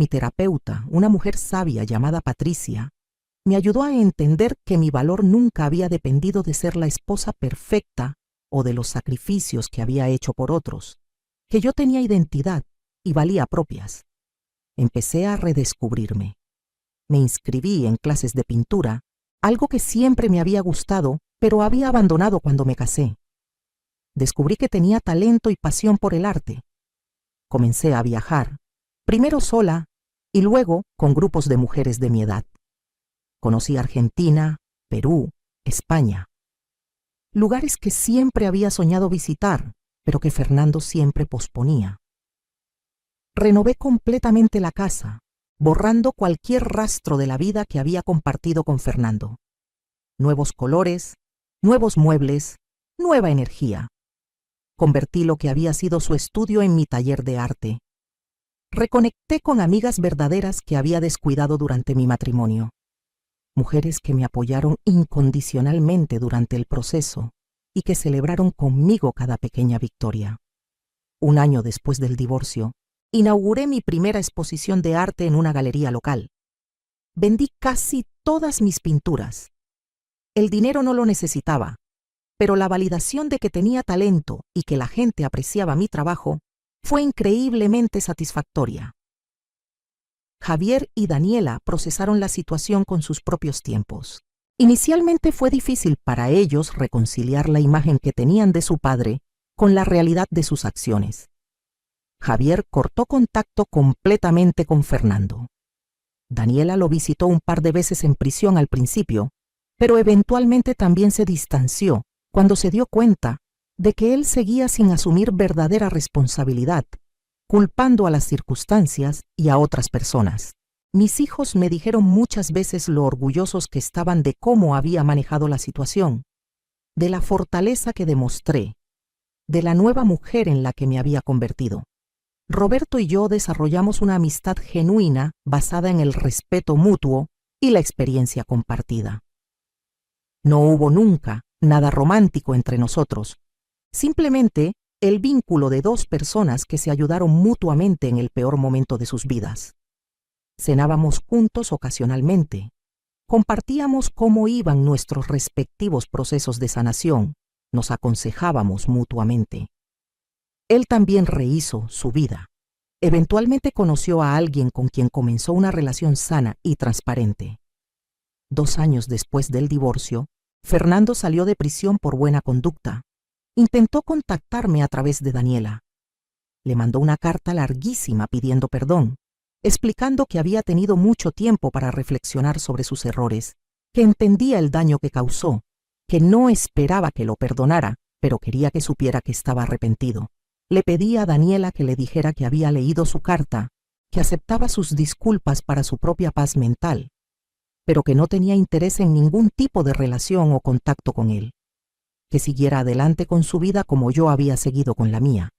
Mi terapeuta, una mujer sabia llamada Patricia, me ayudó a entender que mi valor nunca había dependido de ser la esposa perfecta o de los sacrificios que había hecho por otros, que yo tenía identidad y valía propias. Empecé a redescubrirme. Me inscribí en clases de pintura, algo que siempre me había gustado, pero había abandonado cuando me casé. Descubrí que tenía talento y pasión por el arte. Comencé a viajar, primero sola y luego con grupos de mujeres de mi edad. Conocí Argentina, Perú, España. Lugares que siempre había soñado visitar, pero que Fernando siempre posponía. Renové completamente la casa, borrando cualquier rastro de la vida que había compartido con Fernando. Nuevos colores, nuevos muebles, nueva energía. Convertí lo que había sido su estudio en mi taller de arte. Reconecté con amigas verdaderas que había descuidado durante mi matrimonio. Mujeres que me apoyaron incondicionalmente durante el proceso y que celebraron conmigo cada pequeña victoria. Un año después del divorcio, inauguré mi primera exposición de arte en una galería local. Vendí casi todas mis pinturas. El dinero no lo necesitaba, pero la validación de que tenía talento y que la gente apreciaba mi trabajo fue increíblemente satisfactoria. Javier y Daniela procesaron la situación con sus propios tiempos. Inicialmente fue difícil para ellos reconciliar la imagen que tenían de su padre con la realidad de sus acciones. Javier cortó contacto completamente con Fernando. Daniela lo visitó un par de veces en prisión al principio, pero eventualmente también se distanció cuando se dio cuenta de que él seguía sin asumir verdadera responsabilidad, culpando a las circunstancias y a otras personas. Mis hijos me dijeron muchas veces lo orgullosos que estaban de cómo había manejado la situación, de la fortaleza que demostré, de la nueva mujer en la que me había convertido. Roberto y yo desarrollamos una amistad genuina basada en el respeto mutuo y la experiencia compartida. No hubo nunca nada romántico entre nosotros, simplemente el vínculo de dos personas que se ayudaron mutuamente en el peor momento de sus vidas. Cenábamos juntos ocasionalmente, compartíamos cómo iban nuestros respectivos procesos de sanación, nos aconsejábamos mutuamente. Él también rehizo su vida. Eventualmente conoció a alguien con quien comenzó una relación sana y transparente. 2 años después del divorcio, Fernando salió de prisión por buena conducta. Intentó contactarme a través de Daniela. Le mandó una carta larguísima pidiendo perdón, explicando que había tenido mucho tiempo para reflexionar sobre sus errores, que entendía el daño que causó, que no esperaba que lo perdonara, pero quería que supiera que estaba arrepentido. Le pedí a Daniela que le dijera que había leído su carta, que aceptaba sus disculpas para su propia paz mental, pero que no tenía interés en ningún tipo de relación o contacto con él, que siguiera adelante con su vida como yo había seguido con la mía.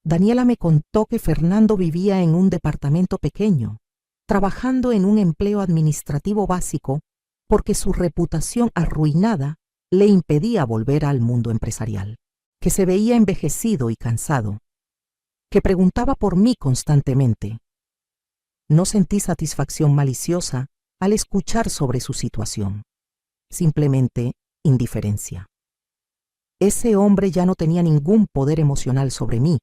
Daniela me contó que Fernando vivía en un departamento pequeño, trabajando en un empleo administrativo básico porque su reputación arruinada le impedía volver al mundo empresarial, que se veía envejecido y cansado, que preguntaba por mí constantemente. No sentí satisfacción maliciosa al escuchar sobre su situación, simplemente indiferencia. Ese hombre ya no tenía ningún poder emocional sobre mí.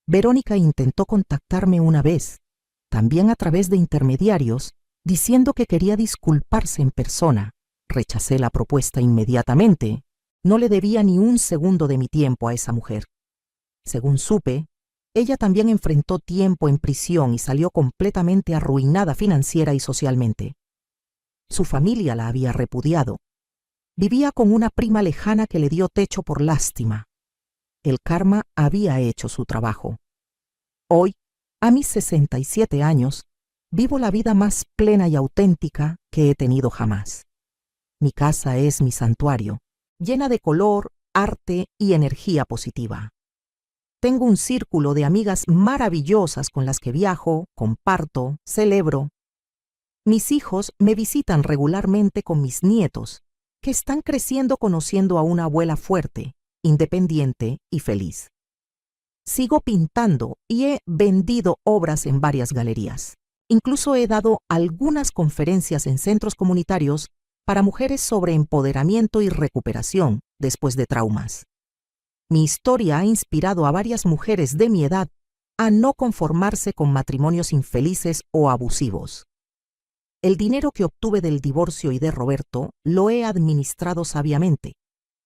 Verónica intentó contactarme una vez, también a través de intermediarios, diciendo que quería disculparse en persona. Rechacé la propuesta inmediatamente. No le debía ni un segundo de mi tiempo a esa mujer. Según supe, ella también enfrentó tiempo en prisión y salió completamente arruinada financiera y socialmente. Su familia la había repudiado. Vivía con una prima lejana que le dio techo por lástima. El karma había hecho su trabajo. Hoy, a mis 67 años, vivo la vida más plena y auténtica que he tenido jamás. Mi casa es mi santuario, llena de color, arte y energía positiva. Tengo un círculo de amigas maravillosas con las que viajo, comparto, celebro. Mis hijos me visitan regularmente con mis nietos, que están creciendo conociendo a una abuela fuerte, independiente y feliz. Sigo pintando y he vendido obras en varias galerías. Incluso he dado algunas conferencias en centros comunitarios para mujeres sobre empoderamiento y recuperación después de traumas. Mi historia ha inspirado a varias mujeres de mi edad a no conformarse con matrimonios infelices o abusivos. El dinero que obtuve del divorcio y de Roberto lo he administrado sabiamente.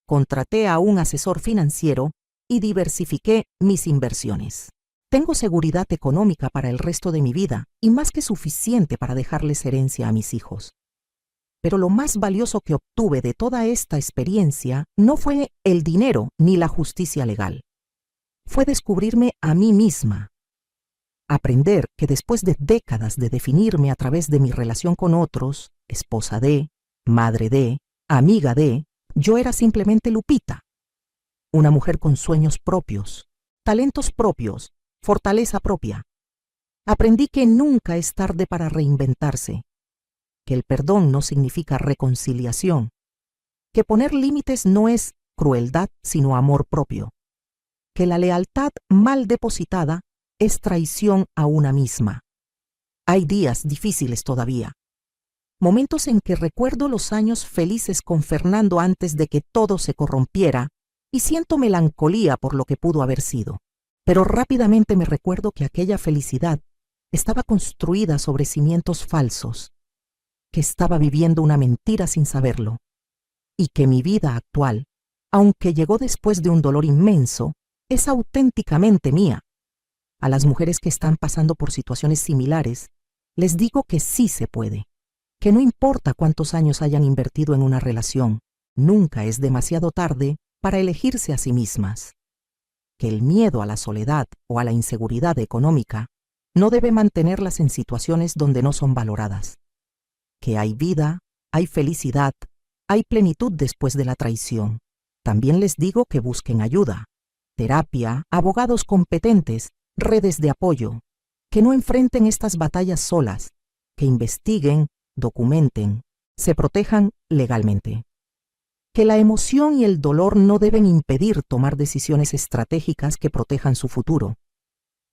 Contraté a un asesor financiero y diversifiqué mis inversiones. Tengo seguridad económica para el resto de mi vida y más que suficiente para dejarles herencia a mis hijos. Pero lo más valioso que obtuve de toda esta experiencia no fue el dinero ni la justicia legal. Fue descubrirme a mí misma. Aprender que después de décadas de definirme a través de mi relación con otros, esposa de, madre de, amiga de, yo era simplemente Lupita. Una mujer con sueños propios, talentos propios, fortaleza propia. Aprendí que nunca es tarde para reinventarse, que el perdón no significa reconciliación, que poner límites no es crueldad sino amor propio, que la lealtad mal depositada es traición a una misma. Hay días difíciles todavía, momentos en que recuerdo los años felices con Fernando antes de que todo se corrompiera y siento melancolía por lo que pudo haber sido. Pero rápidamente me recuerdo que aquella felicidad estaba construida sobre cimientos falsos, que estaba viviendo una mentira sin saberlo, y que mi vida actual, aunque llegó después de un dolor inmenso, es auténticamente mía. A las mujeres que están pasando por situaciones similares, les digo que sí se puede, que no importa cuántos años hayan invertido en una relación, nunca es demasiado tarde para elegirse a sí mismas, que el miedo a la soledad o a la inseguridad económica no debe mantenerlas en situaciones donde no son valoradas, que hay vida, hay felicidad, hay plenitud después de la traición. También les digo que busquen ayuda, terapia, abogados competentes, redes de apoyo, que no enfrenten estas batallas solas, que investiguen, documenten, se protejan legalmente. Que la emoción y el dolor no deben impedir tomar decisiones estratégicas que protejan su futuro.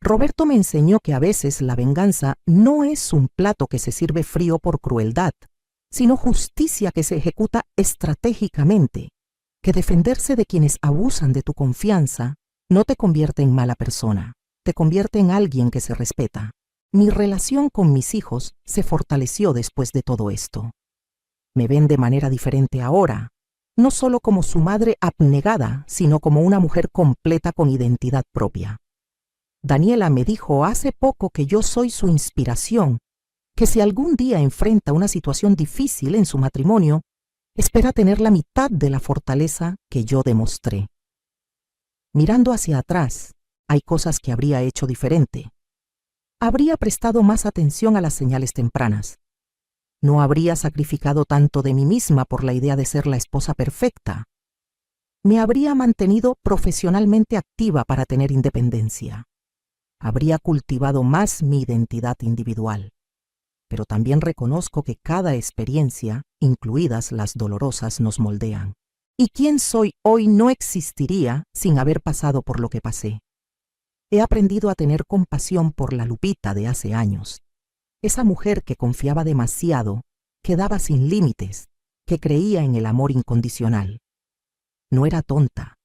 Roberto me enseñó que a veces la venganza no es un plato que se sirve frío por crueldad, sino justicia que se ejecuta estratégicamente, que defenderse de quienes abusan de tu confianza no te convierte en mala persona, te convierte en alguien que se respeta. Mi relación con mis hijos se fortaleció después de todo esto. Me ven de manera diferente ahora, no solo como su madre abnegada, sino como una mujer completa con identidad propia. Daniela me dijo hace poco que yo soy su inspiración, que si algún día enfrenta una situación difícil en su matrimonio, espera tener la mitad de la fortaleza que yo demostré. Mirando hacia atrás, hay cosas que habría hecho diferente. Habría prestado más atención a las señales tempranas. No habría sacrificado tanto de mí misma por la idea de ser la esposa perfecta. Me habría mantenido profesionalmente activa para tener independencia. Habría cultivado más mi identidad individual. Pero también reconozco que cada experiencia, incluidas las dolorosas, nos moldean. Y quién soy hoy no existiría sin haber pasado por lo que pasé. He aprendido a tener compasión por la Lupita de hace años. Esa mujer que confiaba demasiado, que daba sin límites, que creía en el amor incondicional. No era tonta,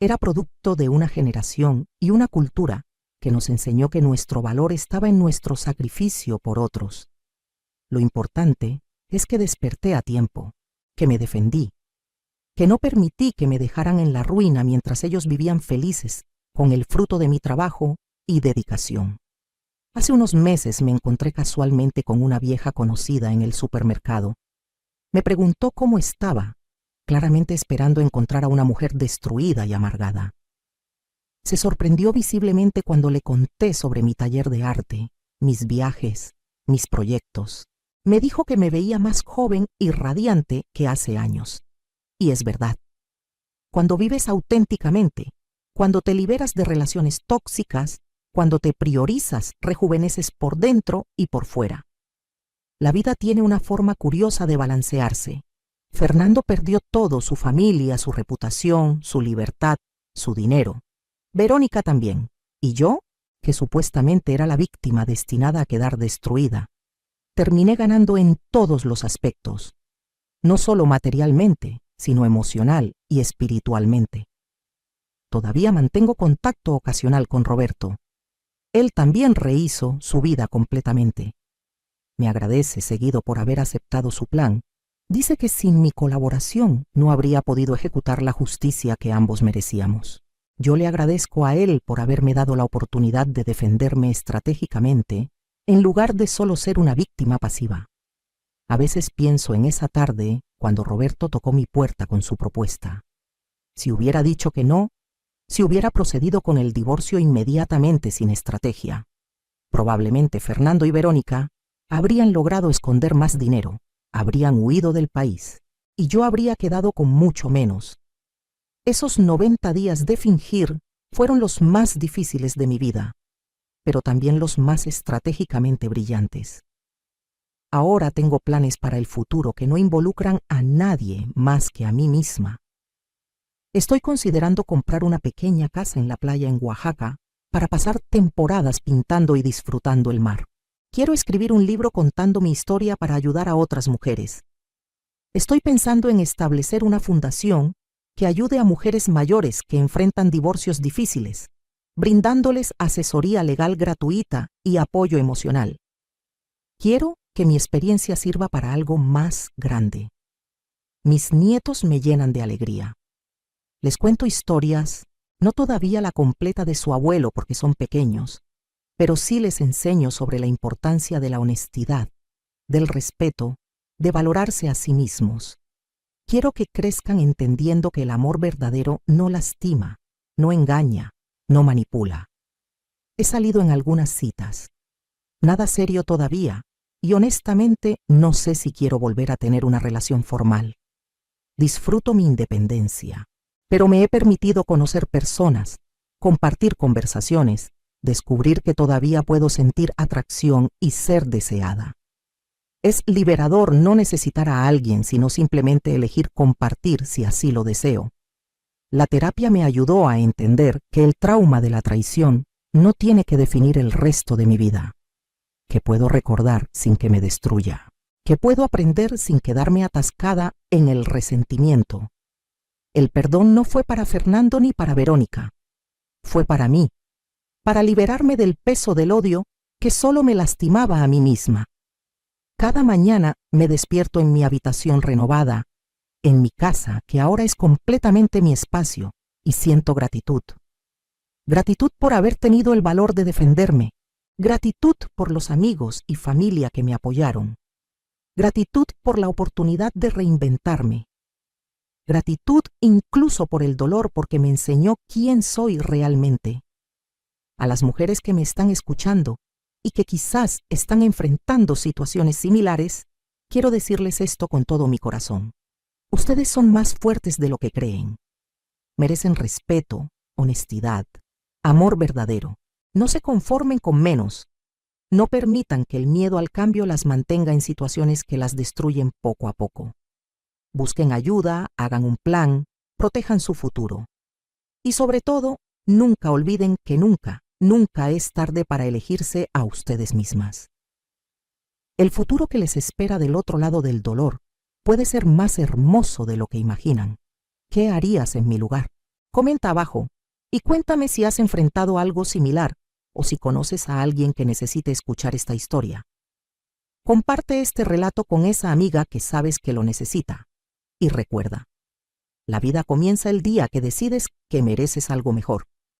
era producto de una generación y una cultura que nos enseñó que nuestro valor estaba en nuestro sacrificio por otros. Lo importante es que desperté a tiempo, que me defendí, que no permití que me dejaran en la ruina mientras ellos vivían felices con el fruto de mi trabajo y dedicación. Hace unos meses me encontré casualmente con una vieja conocida en el supermercado. Me preguntó cómo estaba, claramente esperando encontrar a una mujer destruida y amargada. Se sorprendió visiblemente cuando le conté sobre mi taller de arte, mis viajes, mis proyectos. Me dijo que me veía más joven y radiante que hace años. Y es verdad. Cuando vives auténticamente, cuando te liberas de relaciones tóxicas, cuando te priorizas, rejuveneces por dentro y por fuera. La vida tiene una forma curiosa de balancearse. Fernando perdió todo, su familia, su reputación, su libertad, su dinero. Verónica también. Y yo, que supuestamente era la víctima destinada a quedar destruida, terminé ganando en todos los aspectos. No solo materialmente, sino emocional y espiritualmente. Todavía mantengo contacto ocasional con Roberto. Él también rehizo su vida completamente. Me agradece seguido por haber aceptado su plan. Dice que sin mi colaboración no habría podido ejecutar la justicia que ambos merecíamos. Yo le agradezco a él por haberme dado la oportunidad de defenderme estratégicamente en lugar de solo ser una víctima pasiva. A veces pienso en esa tarde cuando Roberto tocó mi puerta con su propuesta. Si hubiera dicho que no, si hubiera procedido con el divorcio inmediatamente sin estrategia, probablemente Fernando y Verónica habrían logrado esconder más dinero, habrían huido del país, y yo habría quedado con mucho menos. Esos 90 días de fingir fueron los más difíciles de mi vida, pero también los más estratégicamente brillantes. Ahora tengo planes para el futuro que no involucran a nadie más que a mí misma. Estoy considerando comprar una pequeña casa en la playa en Oaxaca para pasar temporadas pintando y disfrutando el mar. Quiero escribir un libro contando mi historia para ayudar a otras mujeres. Estoy pensando en establecer una fundación que ayude a mujeres mayores que enfrentan divorcios difíciles, brindándoles asesoría legal gratuita y apoyo emocional. Quiero que mi experiencia sirva para algo más grande. Mis nietos me llenan de alegría. Les cuento historias, no todavía la completa de su abuelo porque son pequeños, pero sí les enseño sobre la importancia de la honestidad, del respeto, de valorarse a sí mismos. Quiero que crezcan entendiendo que el amor verdadero no lastima, no engaña, no manipula. He salido en algunas citas. Nada serio todavía, y honestamente no sé si quiero volver a tener una relación formal. Disfruto mi independencia, pero me he permitido conocer personas, compartir conversaciones, descubrir que todavía puedo sentir atracción y ser deseada. Es liberador no necesitar a alguien, sino simplemente elegir compartir si así lo deseo. La terapia me ayudó a entender que el trauma de la traición no tiene que definir el resto de mi vida, que puedo recordar sin que me destruya, que puedo aprender sin quedarme atascada en el resentimiento. El perdón no fue para Fernando ni para Verónica, fue para mí, para liberarme del peso del odio que solo me lastimaba a mí misma. Cada mañana me despierto en mi habitación renovada, en mi casa, que ahora es completamente mi espacio, y siento gratitud. Gratitud por haber tenido el valor de defenderme. Gratitud por los amigos y familia que me apoyaron. Gratitud por la oportunidad de reinventarme. Gratitud incluso por el dolor porque me enseñó quién soy realmente. A las mujeres que me están escuchando y que quizás están enfrentando situaciones similares, quiero decirles esto con todo mi corazón. Ustedes son más fuertes de lo que creen. Merecen respeto, honestidad, amor verdadero. No se conformen con menos. No permitan que el miedo al cambio las mantenga en situaciones que las destruyen poco a poco. Busquen ayuda, hagan un plan, protejan su futuro. Y sobre todo, nunca olviden que nunca, Nunca es tarde para elegirse a ustedes mismas. El futuro que les espera del otro lado del dolor puede ser más hermoso de lo que imaginan. ¿Qué harías en mi lugar? Comenta abajo y cuéntame si has enfrentado algo similar o si conoces a alguien que necesite escuchar esta historia. Comparte este relato con esa amiga que sabes que lo necesita. Y recuerda, la vida comienza el día que decides que mereces algo mejor.